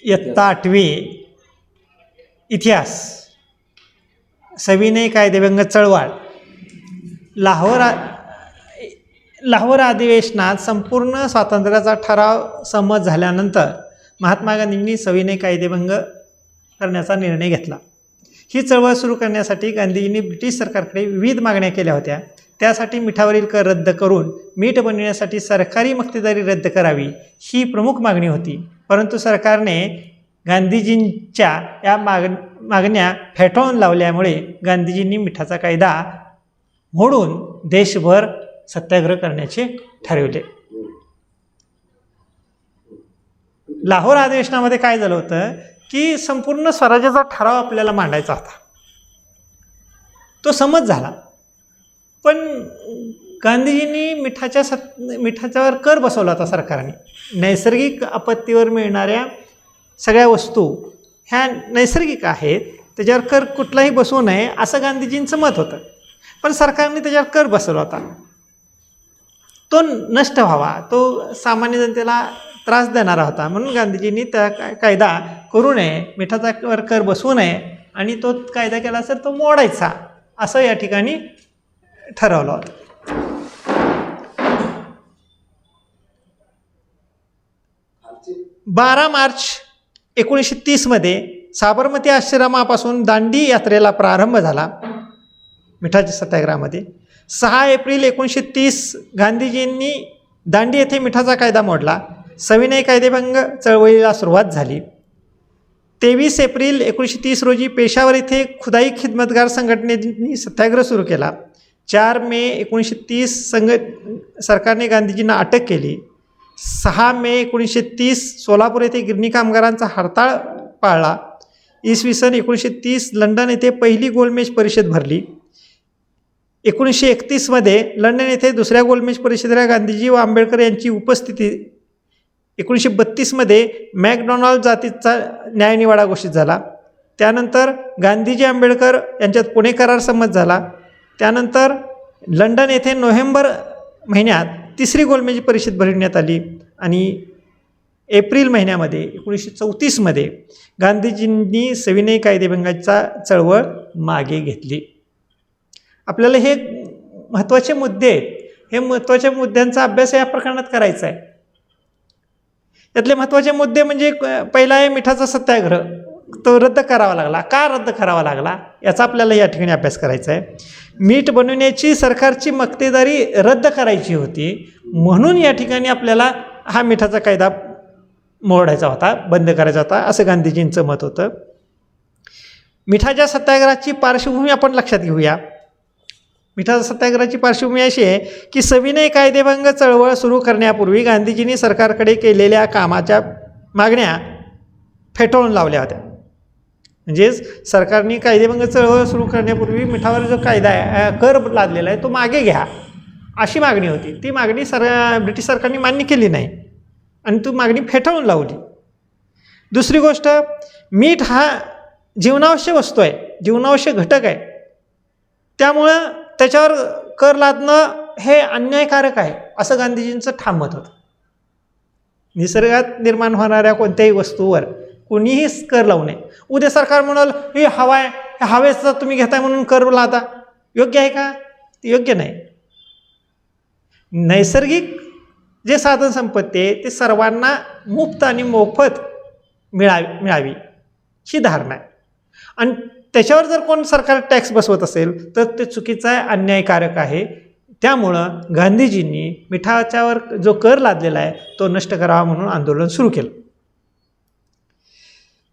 इयत्ता 8वी इतिहास, सविनय कायदेभंग चळवळ, लाहोर अधिवेशनात संपूर्ण स्वातंत्र्याचा ठराव संमत झाल्यानंतर महात्मा गांधींनी सविनय कायदेभंग करण्याचा निर्णय घेतला. ही चळवळ सुरू करण्यासाठी गांधीजींनी ब्रिटिश सरकारकडे विविध मागण्या केल्या होत्या. त्यासाठी मिठावरील कर रद्द करून मीठ बनविण्यासाठी सरकारी मक्तेदारी रद्द करावी ही प्रमुख मागणी होती. परंतु सरकारने गांधीजींच्या या मागण्या फेटाळून लावल्यामुळे गांधीजींनी मिठाचा कायदा मोडून देशभर सत्याग्रह करण्याचे ठरविले. लाहोर अधिवेशनामध्ये काय झालं होतं की संपूर्ण स्वराज्याचा ठराव आपल्याला मांडायचा होता. तो संमत झाला, पण गांधीजींनी मिठाच्यावर कर बसवला होता सरकारने. नैसर्गिक आपत्तीवर मिळणाऱ्या सगळ्या वस्तू ह्या नैसर्गिक आहेत, त्याच्यावर कर कुठलाही बसवू नये असं गांधीजींचं मत होतं. पण सरकारने त्याच्यावर कर बसवला होता. तो नष्ट व्हावा, तो सामान्य जनतेला त्रास देणारा होता, म्हणून गांधीजींनी त्या कायदा करू नये, मिठाचा कर बसवू नये आणि तो कायदा केला तर तो मोडायचा असं या ठिकाणी ठरवलं होतं. बारा मार्च 1930 साबरमती आश्रमापासून दांडी यात्रेला प्रारंभ झाला मिठाच्या सत्याग्रहामध्ये. 6 एप्रिल 1930 गांधीजींनी दांडी येथे मिठाचा कायदा मोडला. सविनय कायदेभंग चळवळीला सुरुवात झाली. 23 एप्रिल 1930 रोजी पेशावर येथे खुदाई खिदमतगार संघटनेने सत्याग्रह सुरू केला. 4 मे 1930 सरकारने गांधीजींना अटक केली. 6 मे 1930 सोलापूर येथे गिरणी कामगारांचा हरताळ पाळला. इसवी सन 1930 लंडन येथे पहिली गोलमेज परिषद भरली. 1931 लंडन येथे दुसऱ्या गोलमेज परिषदेला गांधीजी व आंबेडकर यांची उपस्थिती. 1932 मॅकडॉनल्ड जातीचा न्यायनिवाडा घोषित झाला. त्यानंतर गांधीजी आंबेडकर यांच्यात पुणे करार संमत झाला. त्यानंतर लंडन येथे नोव्हेंबर महिन्यात तिसरी गोलमेज परिषद भरवण्यात आली आणि एप्रिल महिन्यामध्ये 1934 गांधीजींनी सविनय कायदेभंगाचा चळवळ मागे घेतली. आपल्याला हे महत्त्वाचे मुद्दे आहेत. हे महत्त्वाच्या मुद्द्यांचा अभ्यास या प्रकरणात करायचा आहे. यातले महत्त्वाचे मुद्दे म्हणजे पहिला आहे मिठाचा सत्याग्रह, तो रद्द करावा लागला. का रद्द करावा लागला याचा आपल्याला या ठिकाणी अभ्यास करायचा आहे. मीठ बनवण्याची सरकारची मक्तेदारी रद्द करायची होती, म्हणून या ठिकाणी आपल्याला हा मिठाचा कायदा मोडायचा होता, बंद करायचा होता, असं गांधीजींचं मत होतं. मिठाच्या सत्याग्रहाची पार्श्वभूमी आपण लक्षात घेऊया. मिठाच्या सत्याग्रहाची पार्श्वभूमी अशी आहे की सविनय कायदेभंग चळवळ सुरू करण्यापूर्वी गांधीजींनी सरकारकडे केलेल्या कामाच्या मागण्या फेटाळून लावल्या होत्या. म्हणजेच सरकारने कायदेभंग चळवळ सुरू करण्यापूर्वी मिठावर जो कायदा आहे, कर लादलेला आहे, तो मागे घ्या अशी मागणी होती. ती मागणी ब्रिटिश सरकारने मान्य केली नाही आणि ती मागणी फेटाळून लावली. दुसरी गोष्ट, मीठ हा जीवनावश्यक वस्तू आहे, जीवनावश्यक घटक आहे. त्यामुळं त्याच्यावर कर लादणं हे अन्यायकारक आहे असं गांधीजींचं ठाम मत होतं. निसर्गात निर्माण होणाऱ्या कोणत्याही वस्तूवर कोणीही कर लावू नये. उद्या सरकार म्हणाल हे हवा आहे, ह्या हवेचा तुम्ही घेताय म्हणून कर लादा, योग्य आहे का? ते योग्य नाही. नैसर्गिक जे साधन संपत्ती आहे ते सर्वांना मुफ्त आणि मोफत मिळावी ही धारणा आहे. आणि त्याच्यावर जर कोण सरकार टॅक्स बसवत असेल तर ते चुकीचं आहे, अन्यायकारक आहे. त्यामुळं गांधीजींनी मिठाच्यावर जो कर लादलेला आहे तो नष्ट करावा म्हणून आंदोलन सुरू केलं.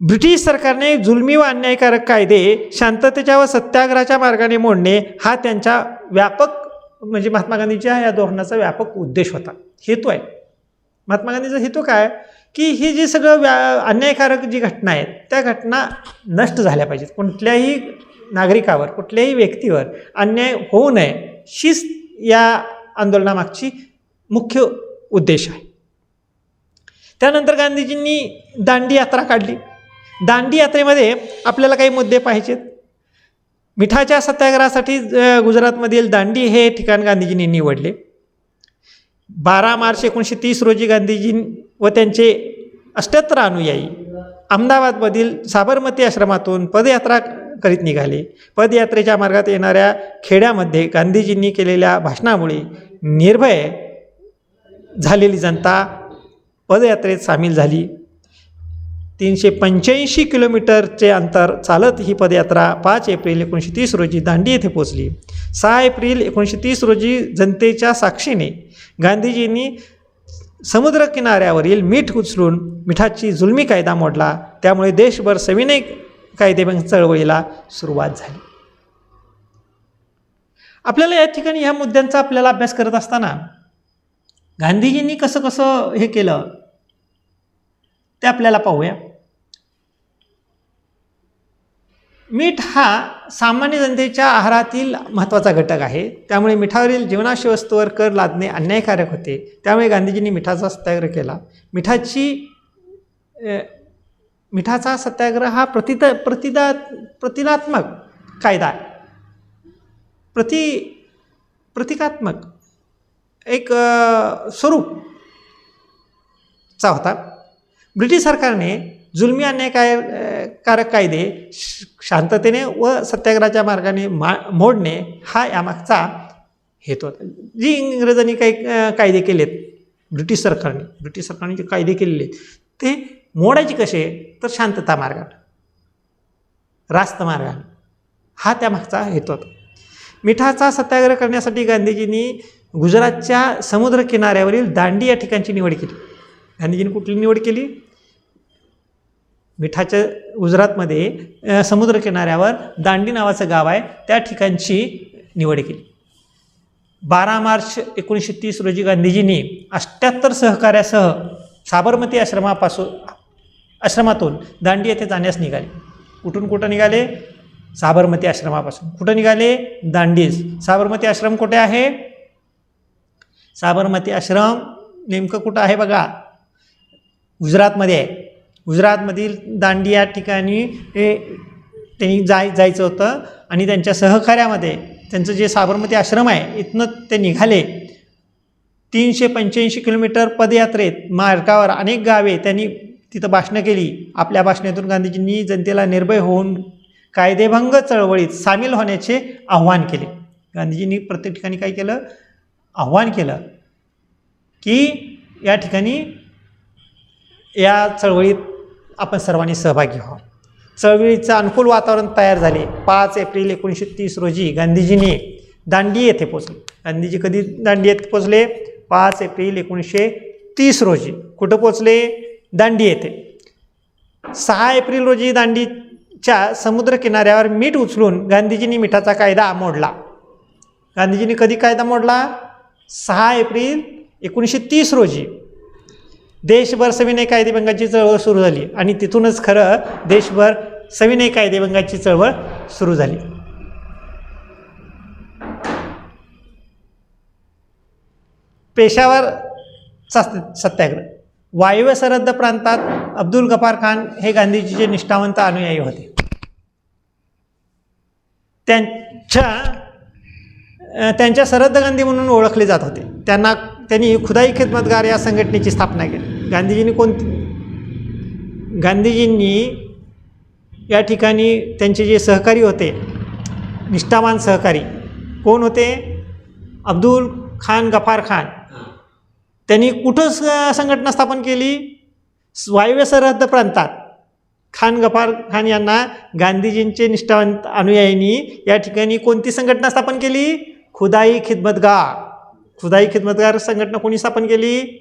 ब्रिटिश सरकारने जुलमी व अन्यायकारक कायदे शांततेच्या व सत्याग्रहाच्या मार्गाने मोडणे हा त्यांच्या व्यापक म्हणजे महात्मा गांधींच्या या धोरणाचा व्यापक उद्देश होता, हेतू आहे. महात्मा गांधीचा हेतू काय की ही जी सगळं अन्यायकारक जी घटना आहेत त्या घटना नष्ट झाल्या पाहिजेत. कुठल्याही नागरिकावर, कुठल्याही व्यक्तीवर अन्याय होऊ नये हीच या आंदोलनामागची मुख्य उद्देश आहे. त्यानंतर गांधीजींनी दांडी यात्रा काढली. दांडी यात्रेमध्ये आपल्याला काही मुद्दे पाहिजेत. मिठाच्या सत्याग्रहासाठी गुजरातमधील दांडी हे ठिकाण गांधीजींनी निवडले. 12 मार्च 1930 रोजी गांधीजी व त्यांचे 78 अनुयायी अहमदाबादमधील साबरमती आश्रमातून पदयात्रा करीत निघाले. पदयात्रेच्या मार्गात येणाऱ्या खेड्यामध्ये गांधीजींनी केलेल्या भाषणामुळे निर्भय झालेली जनता पदयात्रेत सामील झाली. 385 किलोमीटरचे अंतर चालत ही पदयात्रा 5 एप्रिल 1930 रोजी दांडी येथे पोहोचली. 6 एप्रिल 1930 रोजी जनतेच्या साक्षीने गांधीजींनी समुद्रकिनाऱ्यावरील मीठ उचलून मिठाची जुलमी कायदा मोडला. त्यामुळे देशभर सविनय कायदेभंग चळवळीला सुरुवात झाली. आपल्याला या ठिकाणी ह्या मुद्द्यांचा आपल्याला अभ्यास करत असताना गांधीजींनी कसं कसं हे केलं ते आपल्याला पाहूया. मीठ हा सामान्य जनतेच्या आहारातील महत्त्वाचा घटक आहे. त्यामुळे मिठावरील जीवनावश्यक वस्तूवर कर लादणे अन्यायकारक होते. त्यामुळे गांधीजींनी मिठाचा सत्याग्रह केला. मिठाचा सत्याग्रह हा प्रतिकात्मक कायदा प्रतिकात्मक एक स्वरूपचा होता. ब्रिटिश सरकारने जुलमी अन्यायकारक कायदे शांततेने व सत्याग्रहाच्या मार्गाने मोडणे हा यामागचा हेतू होता. जी इंग्रजांनी काही कायदे केलेत ब्रिटिश सरकारने जे कायदे केलेले ते मोडायचे कसे तर शांतता मार्गाने, रास्त मार्गाने, हा त्यामागचा हेतू होता. मिठाचा सत्याग्रह करण्यासाठी गांधीजींनी गुजरातच्या समुद्रकिनाऱ्यावरील दांडी या ठिकाणची निवड केली. गांधीजींनी कुठली निवड केली? मिठाच्या गुजरातमध्ये समुद्रकिनाऱ्यावर दांडी नावाचं गाव आहे, त्या ठिकाणची निवड केली. 12 मार्च 1930 रोजी गांधीजींनी 78 सहकाऱ्यासह साबरमती आश्रमातून दांडी येथे जाण्यास निघाले. कुठं निघाले? साबरमती आश्रमापासून. कुठं निघाले? दांडीस. साबरमती आश्रम कुठे आहे? साबरमती आश्रम नेमकं कुठं आहे बघा, गुजरातमध्ये आहे. गुजरातमधील दांडी या ठिकाणी त्यांनी जायचं होतं आणि त्यांच्या सहकार्यामध्ये त्यांचं जे साबरमती आश्रम आहे इथनं ते निघाले. 385 किलोमीटर पदयात्रेत मार्गावर अनेक गावे त्यांनी तिथं भाषणं केली. आपल्या भाषणातून गांधीजींनी जनतेला निर्भय होऊन कायदेभंग चळवळीत सामील होण्याचे आव्हान केले. गांधीजींनी प्रत्येक ठिकाणी काय केलं? आव्हान केलं की या ठिकाणी या चळवळीत आपण सर्वांनी सहभागी व्हावं. चळवळीचं अनुकूल वातावरण तयार झाले. 5 एप्रिल 1930 रोजी गांधीजींनी दांडी येथे पोचले. गांधीजी कधी दांडी येथे पोचले? 5 एप्रिल 1930 रोजी. कुठं पोचले? दांडी येथे. 6 एप्रिल रोजी दांडीच्या समुद्रकिनाऱ्यावर मीठ उचलून गांधीजींनी मिठाचा कायदा मोडला. गांधीजींनी कधी कायदा मोडला? 6 एप्रिल 1930 रोजी. देशभर सविनय कायदेभंगाची चळवळ सुरू झाली आणि तिथूनच खरं देशभर सविनय कायदेभंगाची चळवळ सुरू झाली. पेशावरचा सत्याग्रह. वायव्य सरहद्द प्रांतात अब्दुल गफार खान हे गांधीजीचे निष्ठावंत अनुयायी होते. त्यांच्या सरहद्द गांधी म्हणून ओळखले जात होते. त्यांनी खुदाई खिदमतगार या संघटनेची स्थापना केली. गांधीजींनी या ठिकाणी त्यांचे जे सहकारी होते, निष्ठावान सहकारी कोण होते? अब्दुल खान गफार खान. त्यांनी कुठं संघटना स्थापन केली? वायव्य सरहद्द प्रांतात. खान गफार खान यांना गांधीजींचे निष्ठावंत अनुयायींनी या ठिकाणी कोणती संघटना स्थापन केली? खुदाई खिदमतगार. खुदाई खिदमतगार संघटना कोणी स्थापन केली?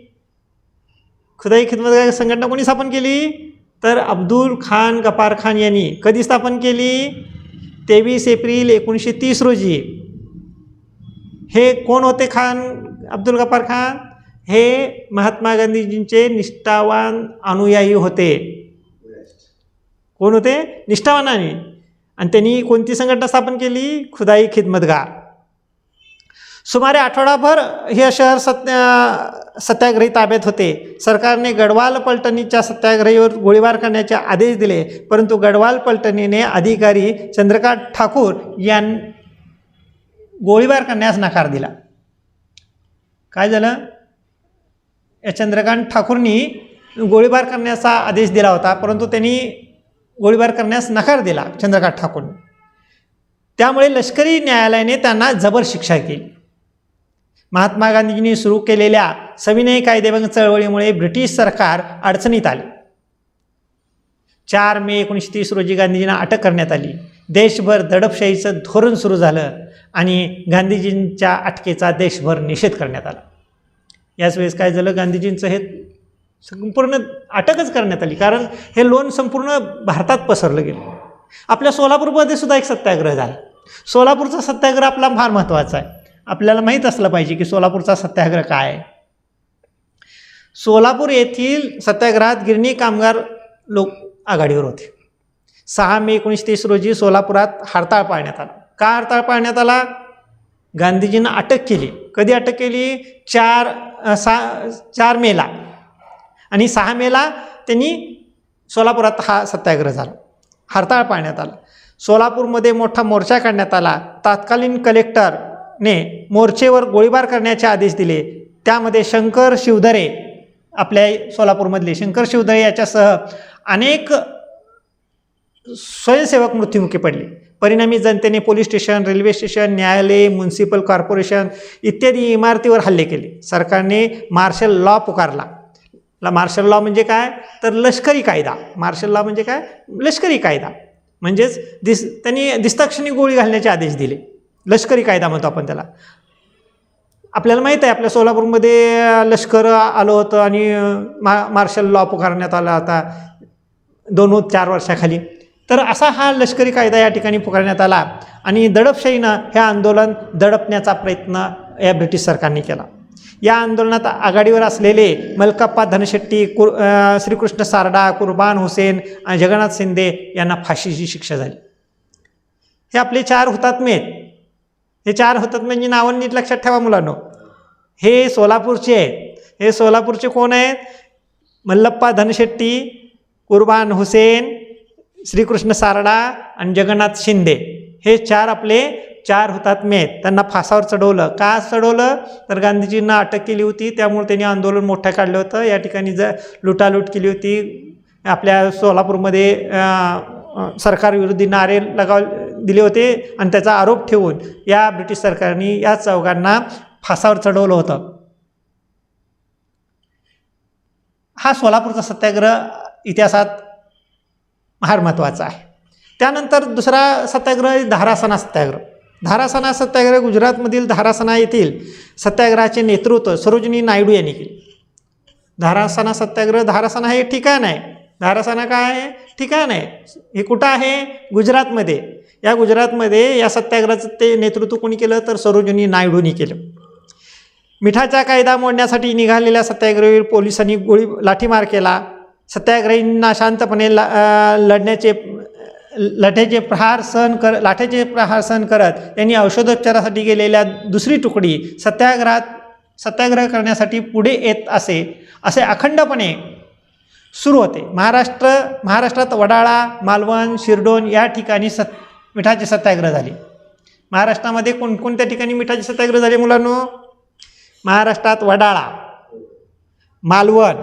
खुदाई खिदमतगार संघटना कोणी स्थापन केली? तर अब्दुल खान गफार खान यांनी. कधी स्थापन केली? 23 एप्रिल 1930 रोजी. हे कोण होते? अब्दुल गफार खान हे महात्मा गांधीजींचे निष्ठावान अनुयायी होते. कोण होते? निष्ठावान. आणि त्यांनी कोणती संघटना स्थापन केली? खुदाई खिदमतगार. सुमारे आठवडाभर हे शहर सत्याग्रही ताब्यात होते. सरकारने गढवाल पलटणीच्या सत्याग्रहीवर गोळीबार करण्याचे आदेश दिले, परंतु गढवाल पलटणीने अधिकारी चंद्रकांत ठाकूर यांना गोळीबार करण्यास नकार दिला. काय झालं? या चंद्रकांत ठाकूरनी गोळीबार करण्याचा आदेश दिला होता, परंतु त्यांनी गोळीबार करण्यास नकार दिला चंद्रकांत ठाकूर. त्यामुळे लष्करी न्यायालयाने त्यांना जबर शिक्षा केली. महात्मा गांधींनी सुरू केलेल्या सविनय कायदेभंग चळवळीमुळे ब्रिटिश सरकार अडचणीत आले. 4 मे 1930 रोजी गांधीजींना अटक करण्यात आली. देशभर दडपशाहीचं धोरण सुरू झालं आणि गांधीजींच्या अटकेचा देशभर निषेध करण्यात आला. याच वेळेस काय झालं, गांधीजींचं हे संपूर्ण अटकच करण्यात आली, कारण हे लोण संपूर्ण भारतात पसरलं गेलं. आपल्या सोलापूरमध्ये सुद्धा एक सत्याग्रह झाला. सोलापूरचा सत्याग्रह आपला फार महत्त्वाचा आहे. आपल्याला माहीत असलं पाहिजे की सोलापूरचा सत्याग्रह काय आहे. सोलापूर येथील सत्याग्रहात गिरणी कामगार लोक आघाडीवर होते. 6 मे 1930 रोजी सोलापुरात हरताळ पाळण्यात आला. का हरताळ पाळण्यात आला? गांधीजींना अटक केली. कधी अटक केली? 4 मेला आणि 6 मेला त्यांनी सोलापुरात हा सत्याग्रह झाला, हरताळ पाळण्यात आला. सोलापूरमध्ये मोठा मोर्चा काढण्यात आला. तत्कालीन कलेक्टरने मोर्चेवर गोळीबार करण्याचे आदेश दिले. त्यामध्ये शंकर शिवधरे, आपल्या सोलापूरमधले शंकर शिवधरे याच्यासह अनेक स्वयंसेवक मृत्युमुखी पडले. परिणामी जनतेने पोलीस स्टेशन, रेल्वे स्टेशन, न्यायालय, म्युन्सिपल कॉर्पोरेशन इत्यादी इमारतीवर हल्ले केले. सरकारने मार्शल लॉ पुकारला. मार्शल लॉ म्हणजे काय? तर लष्करी कायदा. मार्शल लॉ म्हणजे काय? लष्करी कायदा. म्हणजेच त्यांनी दिसताक्षणी गोळी घालण्याचे आदेश दिले. लष्करी कायदा म्हणतो आपण त्याला. आपल्याला माहीत आहे आपल्या सोलापूरमध्ये लष्कर आलं होतं आणि मार्शल लॉ पुकारण्यात आला होता 2-4 वर्षाखाली. तर असा हा लष्करी कायदा या ठिकाणी पुकारण्यात आला आणि दडपशाहीनं हे आंदोलन दडपण्याचा प्रयत्न या ब्रिटिश सरकारने केला. या आंदोलनात आघाडीवर असलेले मलकाप्पा धनशेट्टी, श्रीकृष्ण सारडा, कुर्बान हुसेन आणि जगन्नाथ शिंदे यांना फाशीची शिक्षा झाली. हे आपले 4 हुतात्मे आहेत. हे 4 हुतात्म्यांची नावं नीट लक्षात ठेवा मुलांनो. हे सोलापूरचे आहेत. हे सोलापूरचे कोण आहेत? मल्लप्पा धनशेट्टी, कुर्बान हुसेन, श्रीकृष्ण सारडा आणि जगन्नाथ शिंदे. हे 4 आपले 4 हुतात्मे आहेत. त्यांना फासावर चढवलं. का चढवलं? तर गांधीजींना अटक केली होती, त्यामुळे त्यांनी आंदोलन मोठं काढलं होतं. या ठिकाणी लुटालूट केली होती. आपल्या सोलापूरमध्ये सरकारविरोधी नारे दिले होते आणि त्याचा आरोप ठेवून या ब्रिटिश सरकारने या चौघांना फासावर चढवलं होतं. हा सोलापूरचा सत्याग्रह इतिहासात फार महत्त्वाचा आहे. त्यानंतर दुसरा सत्याग्रह धारासना सत्याग्रह. धारासना सत्याग्रह गुजरातमधील धारासना येथील सत्याग्रहाचे नेतृत्व सरोजिनी नायडू यांनी केले. धारासना सत्याग्रह, धारासना हे ठिकाण आहे. धारासना काय आहे? ठिकाण आहे. हे कुठं आहे? गुजरातमध्ये. या गुजरातमध्ये या सत्याग्रहाचं ते नेतृत्व कोणी केलं? तर सरोजिनी नायडूंनी केलं. मिठाचा कायदा मोडण्यासाठी निघालेल्या सत्याग्रहीवर पोलिसांनी लाठीमार केला. सत्याग्रहींना शांतपणे लाठीचे प्रहार सहन करत त्यांनी औषधोपचारासाठी गेलेल्या दुसरी तुकडी सत्याग्रह करण्यासाठी पुढे येत असे अखंडपणे सुरू होते. महाराष्ट्रात वडाळा, मालवण, शिरडोन या ठिकाणी मिठाचे सत्याग्रह झाले. महाराष्ट्रामध्ये कोणकोणत्या ठिकाणी मिठाचे सत्याग्रह झाले मुलांनो? महाराष्ट्रात वडाळा, मालवण,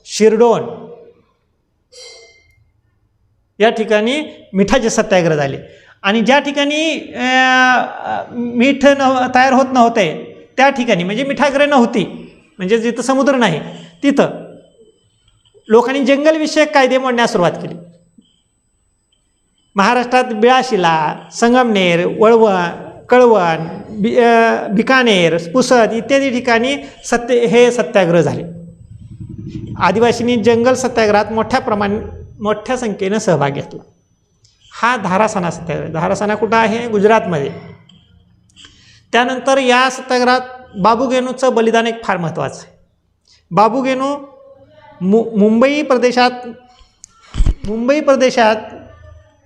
शिरडोन या ठिकाणी मिठाचे सत्याग्रह झाले. आणि ज्या ठिकाणी मीठ तयार होत नव्हते त्या ठिकाणी, म्हणजे मिठाग्रह नव्हती, म्हणजे जिथं समुद्र नाही तिथं लोकांनी जंगलविषयक कायदे मोडण्यास सुरुवात केली. महाराष्ट्रात बिळाशिला, संगमनेर, कळवण, बिकानेर, पुसद इत्यादी ठिकाणी हे सत्याग्रह झाले. आदिवासींनी जंगल सत्याग्रहात मोठ्या संख्येनं सहभाग घेतला. हा धारासना सत्याग्रह. धारासना कुठं आहे? गुजरातमध्ये. त्यानंतर या सत्याग्रहात बाबू गेनूचं बलिदान एक फार महत्त्वाचं आहे. बाबू गेनू मुंबई प्रदेशात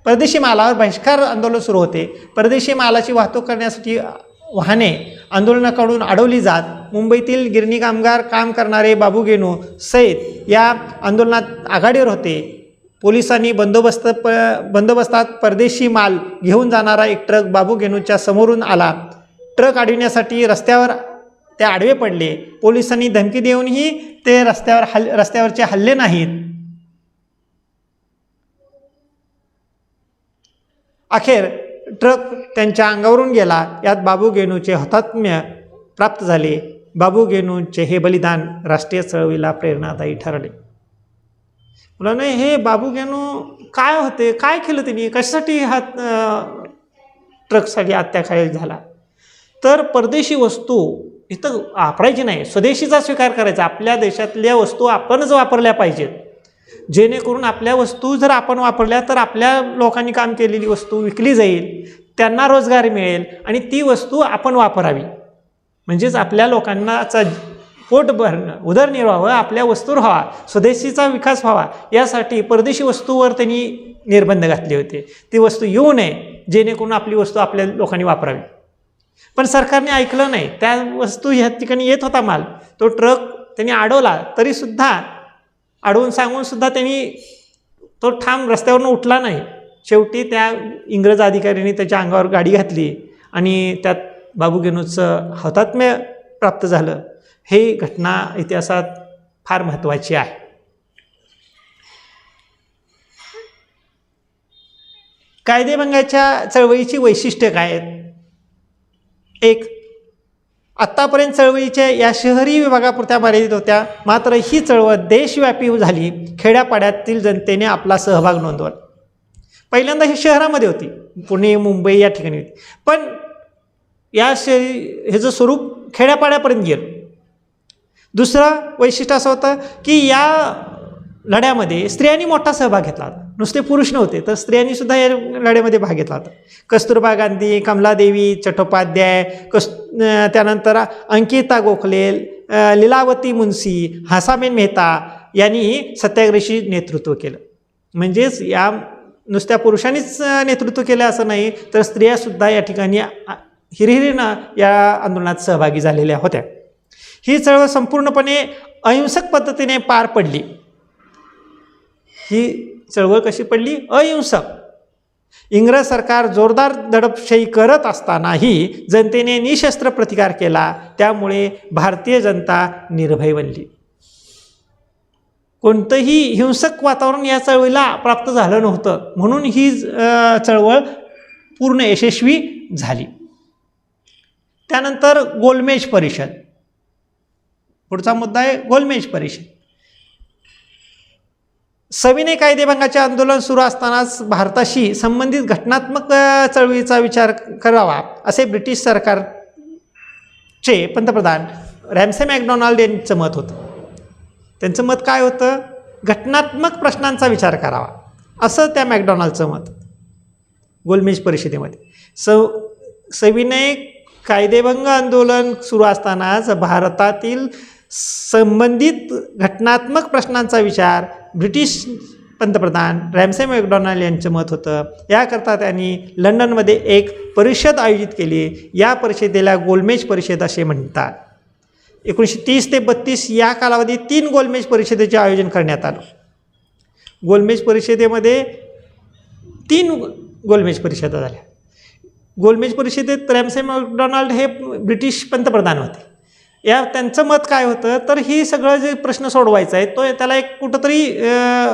परदेशी मालावर बहिष्कार आंदोलन सुरू होते. परदेशी मालाची वाहतूक करण्यासाठी वाहने आंदोलनाकडून अडवली जात. मुंबईतील गिरणी कामगार काम करणारे बाबू गेनू सहित या आंदोलनात आघाडीवर होते. पोलिसांनी बंदोबस्तात परदेशी माल घेऊन जाणारा एक ट्रक बाबू गेनूच्या समोरून आला. ट्रक अडविण्यासाठी रस्त्यावर ते आडवे पडले. पोलिसांनी धमकी देऊनही ते रस्त्यावरचे हल्ले नाहीत. अखेर ट्रक त्यांच्या अंगावरून गेला. यात बाबू गेनूचे हौतात्म्य प्राप्त झाले. बाबू गेनूचे हे बलिदान राष्ट्रीय चळवळीला प्रेरणादायी ठरले. मुलांना हे बाबू गेनू काय होते, काय केलं त्यांनी, कशासाठी हा ट्रकसाठी अत्याचार झाला? तर परदेशी वस्तू इथं वापरायची नाही, स्वदेशीचा स्वीकार करायचा. आपल्या देशातल्या वस्तू आपणच वापरल्या पाहिजेत, जेणेकरून आपल्या वस्तू जर आपण वापरल्या तर आपल्या लोकांनी काम केलेली वस्तू विकली जाईल, त्यांना रोजगार मिळेल आणि ती वस्तू आपण वापरावी. म्हणजेच आपल्या लोकांनाचा पोट भरणं, उदरनिर्वाह आपल्या वस्तूवर व्हावा, स्वदेशीचा विकास व्हावा, यासाठी परदेशी वस्तूवर त्यांनी निर्बंध घातले होते. ती वस्तू येऊ नये, जेणेकरून आपली वस्तू आपल्या लोकांनी वापरावी. पण सरकारने ऐकलं नाही. त्या वस्तू ह्या ठिकाणी येत होता माल, तो ट्रक त्यांनी अडवला, तरीसुद्धा अडवून सांगूनसुद्धा त्यांनी तो ठाम रस्त्यावरून उठला नाही. शेवटी त्या इंग्रज अधिकाऱ्यांनी त्याच्या अंगावर गाडी घातली आणि त्यात बाबू गेनूचं हौतात्म्य प्राप्त झालं. ही घटना इतिहासात फार महत्त्वाची आहे. कायदेभंगाच्या चळवळीची वैशिष्ट्ये काय आहेत? एक, आत्तापर्यंत चळवळीच्या या शहरी विभागापुरत्या मर्यादित होत्या, मात्र ही चळवळ देशव्यापी झाली. खेड्यापाड्यातील जनतेने आपला सहभाग नोंदवला. पहिल्यांदा ही शहरामध्ये होती, पुणे मुंबई या ठिकाणी होती, पण ह्याचं स्वरूप खेड्यापाड्यापर्यंत गेलं. दुसरं वैशिष्ट्य असं होतं की या लढ्यामध्ये स्त्रियांनी मोठा सहभाग घेतला होता. नुसते पुरुष नव्हते, तर स्त्रियांनी सुद्धा या लढ्यामध्ये भाग घेतला होता. कस्तुरबा गांधी, कमलादेवी चट्टोपाध्याय, त्यानंतर अंकिता गोखले, लीलावती मुन्सी, हसाबेन मेहता यांनी सत्याग्रहाशी नेतृत्व केलं. म्हणजेच या नुसत्या पुरुषांनीच नेतृत्व केलं असं नाही, तर स्त्रियासुद्धा या ठिकाणी हिरिरीनं या आंदोलनात सहभागी झालेल्या होत्या. ही चळवळ संपूर्णपणे अहिंसक पद्धतीने पार पडली. ही चळवळ कशी पडली? अहिंसक. इंग्रज सरकार जोरदार दडपशाही करत असतानाही जनतेने निशस्त्र प्रतिकार केला. त्यामुळे भारतीय जनता निर्भय बनली. कोणतंही हिंसक वातावरण या चळवळीला प्राप्त झालं नव्हतं, म्हणून ही चळवळ पूर्ण यशस्वी झाली. त्यानंतर गोलमेज परिषद. पुढचा मुद्दा आहे गोलमेज परिषद. सविनय कायदेभंगाचे आंदोलन सुरू असतानाच भारताशी संबंधित घटनात्मक चळवळीचा विचार करावा असे ब्रिटिश सरकारचे पंतप्रधान रॅमसे मॅकडोनाल्ड यांचं मत होतं. त्यांचं मत काय होतं? घटनात्मक प्रश्नांचा विचार करावा, असं त्या मॅकडोनाल्डचं मत. गोलमेज परिषदेमध्ये सविनय कायदेभंग आंदोलन सुरू असतानाच भारतातील संबंधित घटनात्मक प्रश्नांचा विचार ब्रिटिश पंतप्रधान रॅमसे मॅकडोनाल्ड यांचं मत होतं. याकरता त्यांनी लंडनमध्ये एक परिषद आयोजित केली. या परिषदेला गोलमेज परिषद असे म्हणतात. 1930 ते 32 या कालावधीत 3 गोलमेज परिषदेचे आयोजन करण्यात आलं. गोलमेज परिषदेमध्ये 3 गोलमेज परिषदा झाल्या. गोलमेज परिषदेत रॅमसे मॅकडोनाल्ड हे ब्रिटिश पंतप्रधान होते. त्यांचं मत काय होतं, तर ही सगळं जे प्रश्न सोडवायचा आहे तो त्याला एक कुठंतरी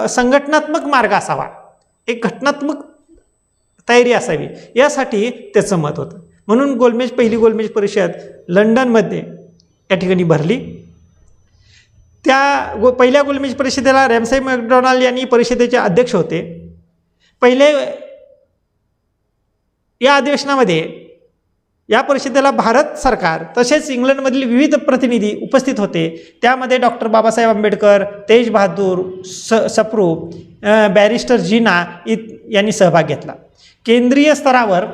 संघटनात्मक मार्ग असावा, एक घटनात्मक तयारी असावी, यासाठी त्याचं मत होतं. म्हणून पहिली गोलमेज परिषद लंडनमध्ये या ठिकाणी भरली. पहिल्या गोलमेज परिषदेला रॅमसे मॅकडोनाल्ड यांनी परिषदेचे अध्यक्ष होते. या अधिवेशनामध्ये या परिषदेला भारत सरकार तसेच इंग्लंडमधील विविध प्रतिनिधी उपस्थित होते. त्यामध्ये डॉक्टर बाबासाहेब आंबेडकर, तेज बहादूर सप्रू, बॅरिस्टर जीना यांनी सहभाग घेतला. केंद्रीय स्तरावर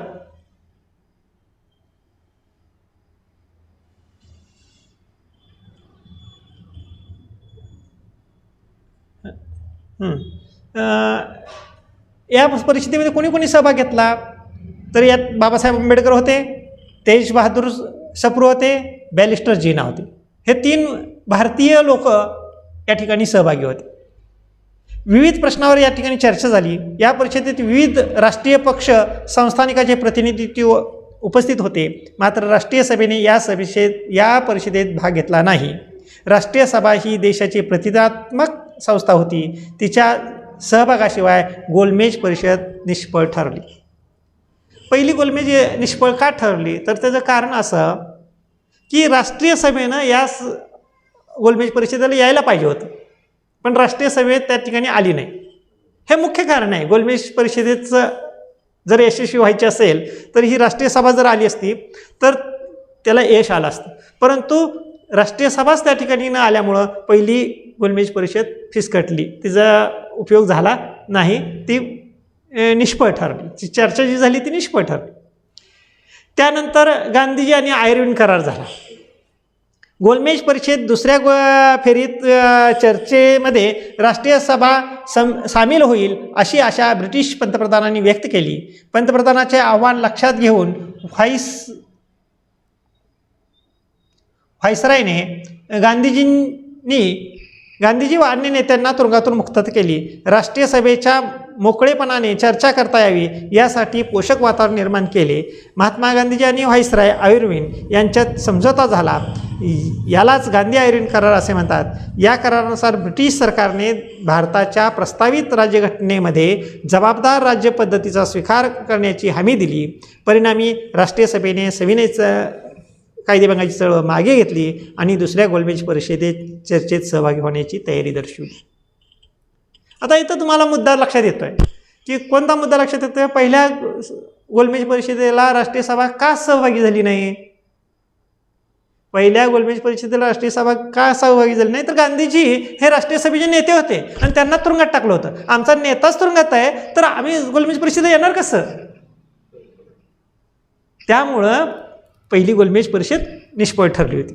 या परिषदेमध्ये कोणी कोणी सहभाग घेतला, तर यात बाबासाहेब आंबेडकर होते, तेज बहादूर सप्रू होते, बॅरिस्टर जीना होते. हे 3 भारतीय लोक या ठिकाणी सहभागी होते. विविध प्रश्नावर या ठिकाणी चर्चा झाली. या परिषदेत विविध राष्ट्रीय पक्ष संस्थानिकाचे प्रतिनिधित्व उपस्थित होते, मात्र राष्ट्रीय सभेने या परिषदेत भाग घेतला नाही. राष्ट्रीय सभा ही देशाची प्रतिष्ठात्मक संस्था होती. तिच्या सहभागाशिवाय गोलमेज परिषद निष्फळ ठरली. पहिली गोलमेज निष्फळ का ठरली तर त्याचं कारण असं की राष्ट्रीय सभेनं गोलमेज परिषदेला यायला पाहिजे होतं, पण राष्ट्रीय सभेत त्या ठिकाणी आली नाही. हे मुख्य कारण आहे. गोलमेज परिषदेचं जर यशस्वी व्हायचे असेल तर ही राष्ट्रीय सभा जर आली असती तर त्याला यश आलं असतं, परंतु राष्ट्रीय सभाच त्या ठिकाणी न आल्यामुळं पहिली गोलमेज परिषद फिसकटली, तिचा उपयोग झाला नाही, ती निष्फळ ठरली. ती चर्चा जी झाली ती निष्फळ ठरली. त्यानंतर गांधीजी आणि आयर्विन करार झाला. गोलमेज परिषद दुसऱ्या फेरीत चर्चेमध्ये राष्ट्रीय सभा सामील होईल अशी आशा ब्रिटिश पंतप्रधानांनी व्यक्त केली. पंतप्रधानाचे आव्हान लक्षात घेऊन व्हायसरायने गांधीजी व अन्य नेत्यांना तुरुंगातून मुक्तता केली. राष्ट्रीय सभेच्या मोकळेपणाने चर्चा करता यावी यासाठी पोषक वातावरण निर्माण केले. महात्मा गांधीजी आणि व्हायसराय आयर्विन यांच्यात समझोता झाला. यालाच गांधी आयर्विन करार असे म्हणतात. या करारानुसार ब्रिटिश सरकारने भारताच्या प्रस्तावित राज्यघटनेमध्ये जबाबदार राज्य पद्धतीचा स्वीकार करण्याची हमी दिली. परिणामी राष्ट्रीय सभेने सविनय कायदेभंगाची चळवळ मागे घेतली आणि दुसऱ्या गोलमेज परिषदेत चर्चेत सहभागी होण्याची तयारी दर्शवली. आता इथं तुम्हाला मुद्दा लक्षात येतोय की कोणता मुद्दा लक्षात येतोय? पहिल्या गोलमेज परिषदेला राष्ट्रीय सभा का सहभागी झाली नाही? पहिल्या गोलमेज परिषदेला राष्ट्रीय सभा का सहभागी झाली नाही? तर गांधीजी हे राष्ट्रीय सभेचे नेते होते आणि त्यांना तुरुंगात टाकलं होतं. आमचा नेताच तुरुंगात आहे तर आम्ही गोलमेज परिषदेला येणार कसं? त्यामुळं पहिली गोलमेज परिषद निष्फळ ठरली होती.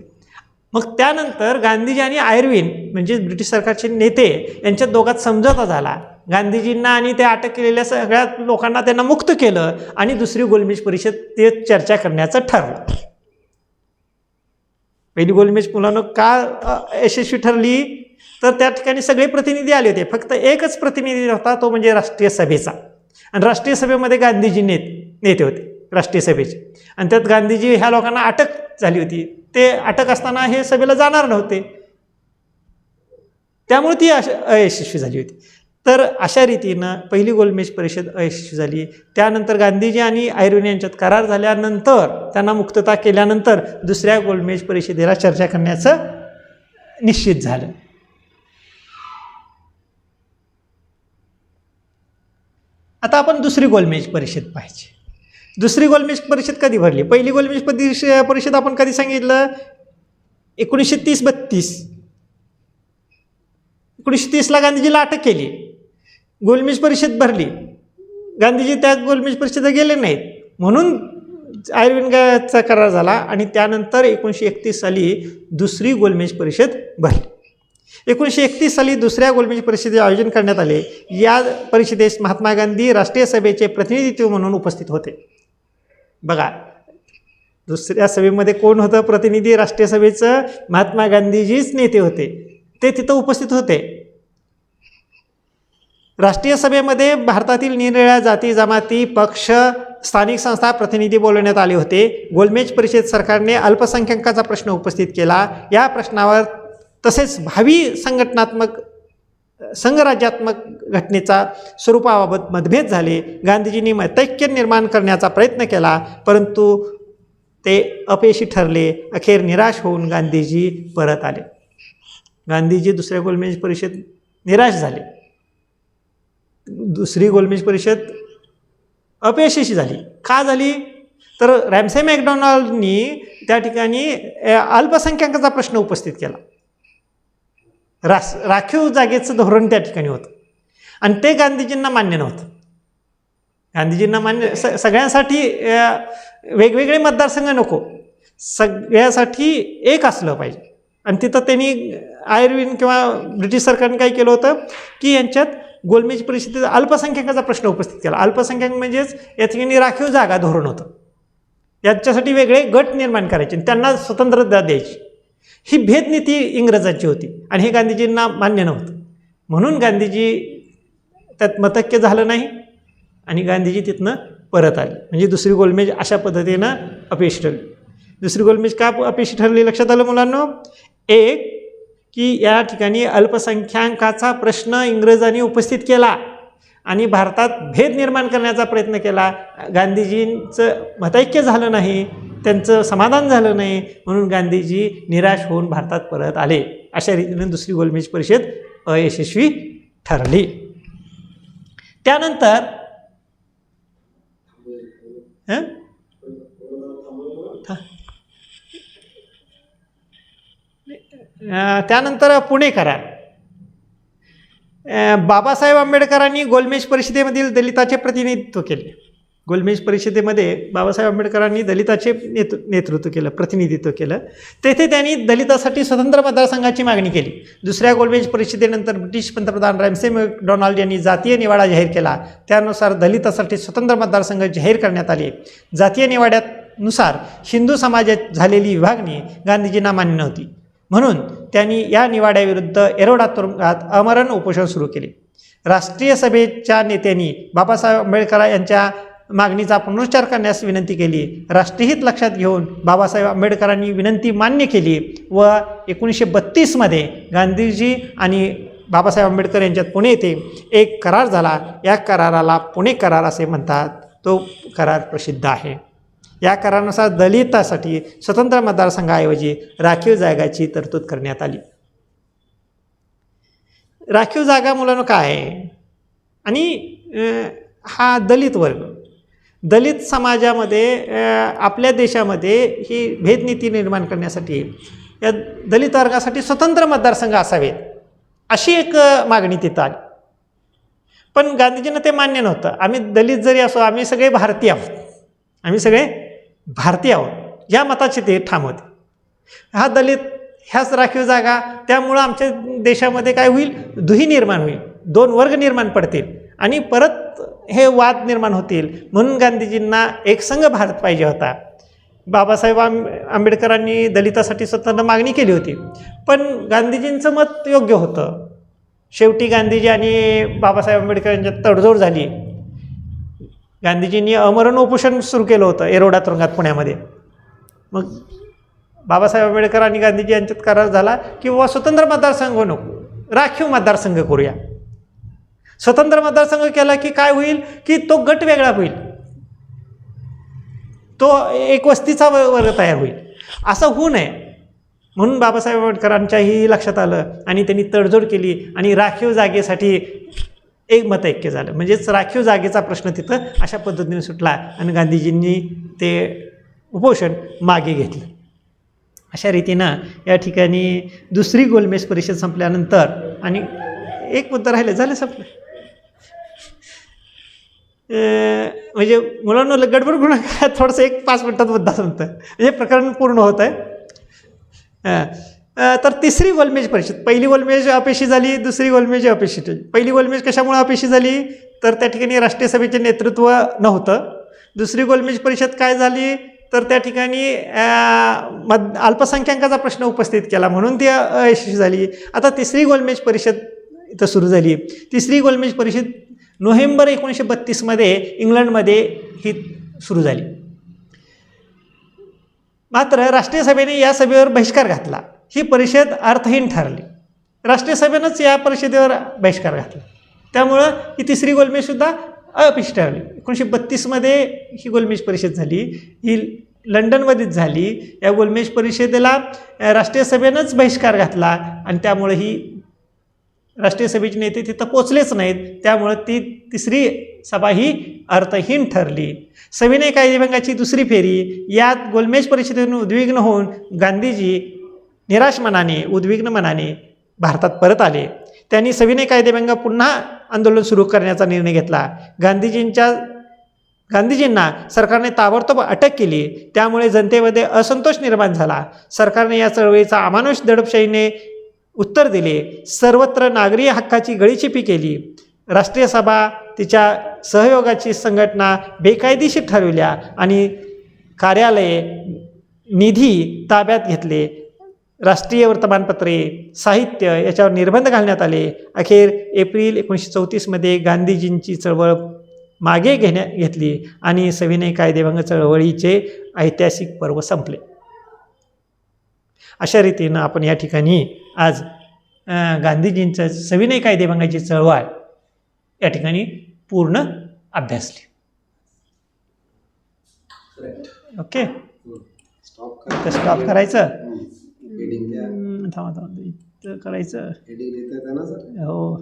मग त्यानंतर गांधीजी आणि आयर्विन म्हणजे ब्रिटिश सरकारचे नेते यांच्या दोघात समझोता झाला. गांधीजींना आणि ते अटक केलेल्या सगळ्या लोकांना त्यांना मुक्त केलं आणि दुसरी गोलमेज परिषद ते चर्चा करण्याचं ठरलं. पहिली गोलमेज मुलांना का यशस्वी ठरली तर त्या ठिकाणी सगळे प्रतिनिधी आले होते, फक्त एकच प्रतिनिधी होता, तो म्हणजे राष्ट्रीय सभेचा. आणि राष्ट्रीय सभेमध्ये गांधीजी नेते होते राष्ट्रीय सभेचे, आणि त्यात गांधीजी ह्या लोकांना अटक झाली होती. ते अटक असताना हे सभेला जाणार नव्हते, त्यामुळे ती अयशस्वी झाली होती. तर अशा रीतीनं पहिली गोलमेज परिषद अयशस्वी झाली. त्यानंतर गांधीजी आणि आयर्विन यांच्यात करार झाल्यानंतर त्यांना मुक्तता केल्यानंतर दुसऱ्या गोलमेज परिषदेला चर्चा करण्याचं निश्चित झालं. आता आपण दुसरी गोलमेज परिषद पाहिजे. दुसरी गोलमेज परिषद कधी भरली? पहिली गोलमेज परिषद आपण कधी सांगितलं? 1930-32. 1930ला गांधीजीला अटक केली, गोलमेज परिषद भरली. गांधीजी त्या गोलमेज परिषदेला गेले नाहीत म्हणून आयर्विनचा करार झाला आणि त्यानंतर 1931 साली दुसरी गोलमेज परिषद भरली. 1931 साली दुसऱ्या गोलमेज परिषदेचे आयोजन करण्यात आले. या परिषदेस महात्मा गांधी राष्ट्रीय सभेचे प्रतिनिधित्व म्हणून उपस्थित होते. बघा, दुसऱ्या सभेमध्ये कोण होतं प्रतिनिधी राष्ट्रीय सभेचं? महात्मा गांधीजीच नेते होते, ते तिथं उपस्थित होते. राष्ट्रीय सभेमध्ये भारतातील निरनिराळ्या जाती जमाती पक्ष स्थानिक संस्था प्रतिनिधी बोलवण्यात आले होते. गोलमेज परिषद सरकारने अल्पसंख्याकाचा प्रश्न उपस्थित केला. या प्रश्नावर तसेच भावी संघराज्यात्मक घटनेचा स्वरूपाबाबत मतभेद झाले. गांधीजींनी मतैक्य निर्माण करण्याचा प्रयत्न केला, परंतु ते अपयशी ठरले. अखेर निराश होऊन गांधीजी परत आले. गांधीजी दुसऱ्या गोलमेज परिषद निराश झाले. दुसरी गोलमेज परिषद अपयशस्वी झाली. का झाली? तर रॅमसे मॅकडोनाल्डनी त्या ठिकाणी अल्पसंख्याकाचा प्रश्न उपस्थित केला. राखीव जागेचं धोरण त्या ठिकाणी होतं आणि ते गांधीजींना मान्य नव्हतं. गांधीजींना मान्य सगळ्यांसाठी वेगवेगळे मतदारसंघ नको, सगळ्यासाठी एक असलं पाहिजे. आणि तिथं त्यांनी आयर्विन किंवा ब्रिटिश सरकारने काय केलं होतं की यांच्यात गोलमेज परिषदेत अल्पसंख्याकाचा प्रश्न उपस्थित केला. अल्पसंख्याक म्हणजेच या ठिकाणी राखीव जागा धोरण होतं, याच्यासाठी वेगळे गट निर्माण करायचे आणि त्यांना स्वतंत्रता द्यायची. ही भेदनीती इंग्रजांची होती आणि हे गांधीजींना मान्य नव्हतं. म्हणून गांधीजी त्यात मतैक्य झालं नाही आणि गांधीजी तिथनं परत आली. म्हणजे दुसरी गोलमेज अशा पद्धतीनं अपयशी ठरली. दुसरी गोलमेज का अपयशी ठरली लक्षात आलं मुलांनो? एक की या ठिकाणी अल्पसंख्याकाचा प्रश्न इंग्रजांनी उपस्थित केला आणि भारतात भेद निर्माण करण्याचा प्रयत्न केला. गांधीजींचं मतैक्य झालं नाही, त्यांचं समाधान झालं नाही, म्हणून गांधीजी निराश होऊन भारतात परत आले. अशा रीतीने दुसरी गोलमेज परिषद अयशस्वी ठरली. त्यानंतर पुणे करार. बाबासाहेब आंबेडकरांनी गोलमेज परिषदेमधील दलिताचे प्रतिनिधित्व केले. गोलमेज परिषदेमध्ये बाबासाहेब आंबेडकरांनी दलिताचे नेतृत्व केलं, प्रतिनिधित्व केलं. तेथे त्यांनी दलितासाठी स्वतंत्र मतदारसंघाची मागणी केली. दुसऱ्या गोलमेज परिषदेनंतर ब्रिटिश पंतप्रधान रॅमसे मॅकडोनाल्ड यांनी जातीय निवाडा जाहीर केला. त्यानुसार दलितासाठी स्वतंत्र मतदारसंघ जाहीर करण्यात आले. जातीय निवाड्यानुसार हिंदू समाजात झालेली विभागणी गांधीजींना मान्य नव्हती, म्हणून त्यांनी या निवाड्याविरुद्ध एरोडा तुरुंगात आमरण उपोषण सुरू केले. राष्ट्रीय सभेच्या नेत्यांनी बाबासाहेब आंबेडकर यांच्या मागणीचा पुनरुच्चार करण्यास विनंती केली. राष्ट्रहित लक्षात घेऊन बाबासाहेब आंबेडकरांनी विनंती मान्य केली व 1932 गांधीजी आणि बाबासाहेब आंबेडकर यांच्यात पुणे येथे एक करार झाला. या कराराला पुणे करार असे म्हणतात. तो करार प्रसिद्ध आहे. या करारानुसार दलितासाठी स्वतंत्र मतदारसंघाऐवजी राखीव जागाची तरतूद करण्यात आली. राखीव जागा मुलांना काय आहे? आणि हा दलित वर्ग, दलित समाजामध्ये आपल्या देशामध्ये ही भेदनीती निर्माण करण्यासाठी या दलित वर्गासाठी स्वतंत्र मतदारसंघ असावेत अशी एक मागणी तिथं आली. पण गांधीजींना ते मान्य नव्हतं. आम्ही दलित जरी असो, आम्ही सगळे भारतीय आहोत, आम्ही सगळे भारतीय आहोत या मताचे ते ठाम होते. हा दलित, ह्याच राखीव जागा, त्यामुळं आमच्या देशामध्ये काय होईल? दुही निर्माण होईल, दोन वर्ग निर्माण पडतील आणि परत हे वाद निर्माण होतील. म्हणून गांधीजींना एक संघ भारत पाहिजे होता. बाबासाहेब आंबेडकरांनी दलितासाठी स्वतंत्र मागणी केली होती, पण गांधीजींचं मत योग्य होतं. शेवटी गांधीजी आणि बाबासाहेब आंबेडकर यांच्यात तडजोड झाली. गांधीजींनी आमरण उपोषण सुरू केलं होतं एरोडा तुरुंगात पुण्यामध्ये. मग बाबासाहेब आंबेडकर आणि गांधीजी यांच्यात करार झाला की बाबा स्वतंत्र मतदारसंघ नको, राखीव मतदारसंघ करूया. स्वतंत्र मतदारसंघ केला की काय होईल की तो गट वेगळा होईल, तो एक वस्तीचा वर्ग तयार होईल. असं होऊ नये म्हणून बाबासाहेब आंबेडकरांच्याही लक्षात आलं आणि त्यांनी तडजोड केली आणि राखीव जागेसाठी एक मतैक्य झालं. म्हणजेच राखीव जागेचा प्रश्न तिथं अशा पद्धतीने सुटला आणि गांधीजींनी ते उपोषण मागे घेतलं. अशा रीतीनं या ठिकाणी दुसरी गोलमेज परिषद संपल्यानंतर, आणि एक मुद्दा राहिले, झालं संपलं. म्हणजे मुलांना गडबड गुन्हा काय, थोडंसं एक 5 मिनिटात मुद्दा संपतं, म्हणजे प्रकरण पूर्ण होतं आहे. तर तिसरी गोलमेज परिषद, पहिली गोलमेज अपयशी झाली, दुसरी गोलमेज अपयशी झाली. पहिली गोलमेज कशामुळे अपयशी झाली? तर त्या ठिकाणी राष्ट्रीय सभेचे नेतृत्व नव्हतं. दुसरी गोलमेज परिषद काय झाली? तर त्या ठिकाणी अल्पसंख्याकाचा प्रश्न उपस्थित केला म्हणून ती अयशस्वी झाली. आता तिसरी गोलमेज परिषद इथं सुरू झाली. तिसरी गोलमेज परिषद नोव्हेंबर 1932 इंग्लंडमध्ये ही सुरू झाली. मात्र राष्ट्रीय सभेने या सभेवर बहिष्कार घातला. ही परिषद अर्थहीन ठरली. राष्ट्रीय सभेनंच या परिषदेवर बहिष्कार घातला. त्यामुळं ही तिसरी गोलमेजसुद्धा अपयशी ठरली. 1932 ही गोलमेज परिषद झाली. ही लंडनमध्येच झाली. या गोलमेज परिषदेला राष्ट्रीय सभेनंच बहिष्कार घातला आणि त्यामुळे ही राष्ट्रीय सभेचे नेते तिथं पोचलेच नाहीत. त्यामुळं ती तिसरी सभा ही अर्थहीन ठरली. सविनय कायदेभंगाची दुसरी फेरी. यात गोलमेज परिषदेतून उद्विग्न होऊन गांधीजी निराश मनाने, उद्विग्न मनाने भारतात परत आले. त्यांनी सविनय कायदेभंग पुन्हा आंदोलन सुरू करण्याचा निर्णय घेतला. गांधीजींना सरकारने ताबडतोब अटक केली. त्यामुळे जनतेमध्ये असंतोष निर्माण झाला. सरकारने या चळवळीचा अमानुष दडपशाहीने उत्तर दिले. सर्वत्र नागरी हक्काची गळीचिपी केली. राष्ट्रीय सभा तिच्या सहयोगाची संघटना बेकायदेशीर ठरविल्या आणि कार्यालये, निधी ताब्यात घेतले. राष्ट्रीय वर्तमानपत्रे, साहित्य याच्यावर निर्बंध घालण्यात आले. अखेर एप्रिल 1934 गांधीजींची चळवळ मागे घेतली आणि सविनय कायदेभंग चळवळीचे ऐतिहासिक पर्व संपले. अशा रीतीनं आपण या ठिकाणी आज गांधीजींचं सविनय कायदेभंगाची चळवळ या ठिकाणी पूर्ण अभ्यासली. ओके, स्टॉप करायचं. थांबा इथं करायचं. हो.